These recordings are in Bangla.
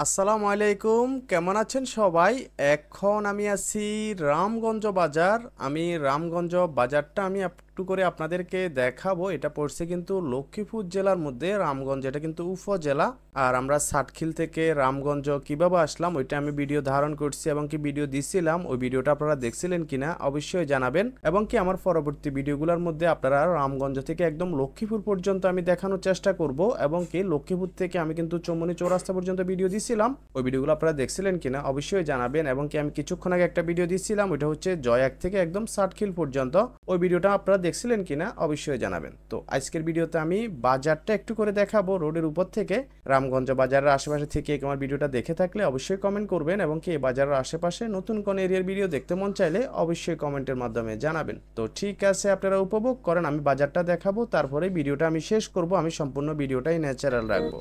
আসসালামু আলাইকুম, কেমন আছেন সবাই? এখন আমি আছি রামগঞ্জ বাজার। আমি রামগঞ্জ বাজারটা আমি একটু করে আপনাদেরকে দেখাবো। এটা পড়ছে কিন্তু লক্ষ্মীপুর জেলার মধ্যে রামগঞ্জ, এটা কিন্তু উপজেলা। আর আমরা সাতখিল থেকে রামগঞ্জ কিভাবে আসলাম ওইটা আমি ভিডিও ধারণ করছি এবং কি ভিডিও দিছিলাম। ওই ভিডিওটা আপনারা দেখছিলেন কিনা অবশ্যই জানাবেন, এবং কি আমার পরবর্তী ভিডিওগুলোর মধ্যে আপনারা রামগঞ্জ থেকে একদম লক্ষ্মীপুর পর্যন্ত আমি দেখানোর চেষ্টা করব, এবং কি লক্ষ্মীপুর থেকে আমি কিন্তু চৌমনি চৌরাস্তা পর্যন্ত ভিডিও দিছিলাম। ওই ভিডিওগুলো আপনারা দেখছিলেন কিনা অবশ্যই জানাবেন, এবং কি আমি কিছুক্ষণ আগে একটা ভিডিও দিছিলাম, ওইটা হচ্ছে জয়াক থেকে একদম সাতখিল পর্যন্ত। ওই ভিডিওটা আপনারা দেখছিলেন কিনা অবশ্যই জানাবেন। তো আজকের ভিডিওতে আমি বাজারটা একটু করে দেখাবো রোডের উপর থেকে। রামগঞ্জ বাজারের আশেপাশে থেকে আমার ভিডিওটা দেখে থাকলে অবশ্যই কমেন্ট করবেন, এবং কি এই বাজারের আশেপাশে নতুন কোন এরিয়ার ভিডিও দেখতে মন চাইলে অবশ্যই কমেন্টের মাধ্যমে জানাবেন। তো ঠিক আছে, আপনারা উপভোগ করেন, আমি বাজারটা দেখাবো, তারপরে ভিডিওটা আমি শেষ করব। আমি সম্পূর্ণ ভিডিওটাই ন্যাচারাল রাখবো।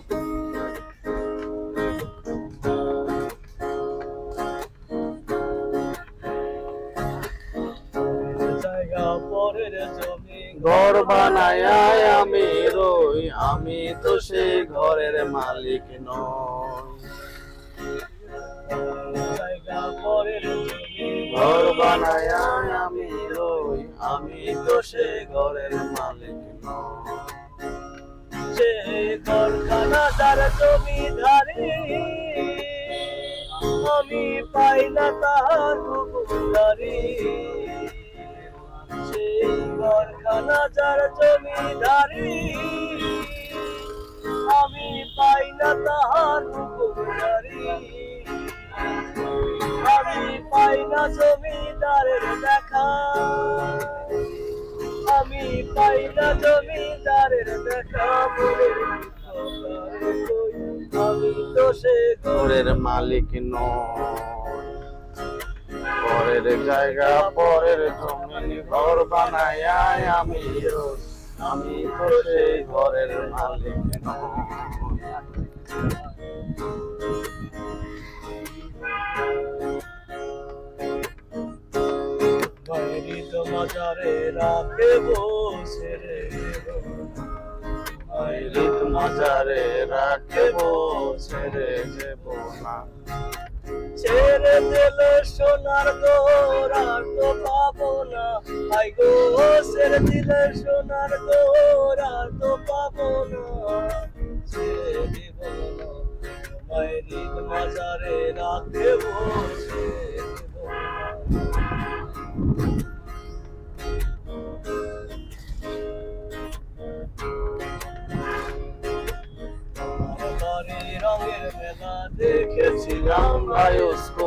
ঘর বানায় আমি রই, আমি তো সেই ঘরের মালিক নই। ঘর বানায় আমি রই, আমি তো সেই ঘরের মালিক নই। সে ঘরখানা তার জমিদারি, আমি পাই না তার হুকুমদারি। সেই ঘরখানা যার জমিদারি, আমি পাই না তাহার হুকুমদারি। আমি পাই না জমিদারের দেখা, আমি পাই না জমিদারের দেখা। আমি তো সে ঘরের মালিক নই। পরের জায়গা পরের জমি ঘর বানায় আমি রই, আমি তো সেই ঘরের মালিক নই। বাইরিত মাজারে রাখে বসে রে, বাইরিত মাজারে রাখে বসে রে যাব না। ছেড়ে দিলে সোনার দোর আর তো পাবো না, আই গো ছেড়ে দিলে সোনার দোর আর তো পাবো না। ছেড়ে দিব না, বাইরিত মাজারে রাখে বসে দেব না। রঙের মেলা দেখেছিলাম বায়োস্কোপ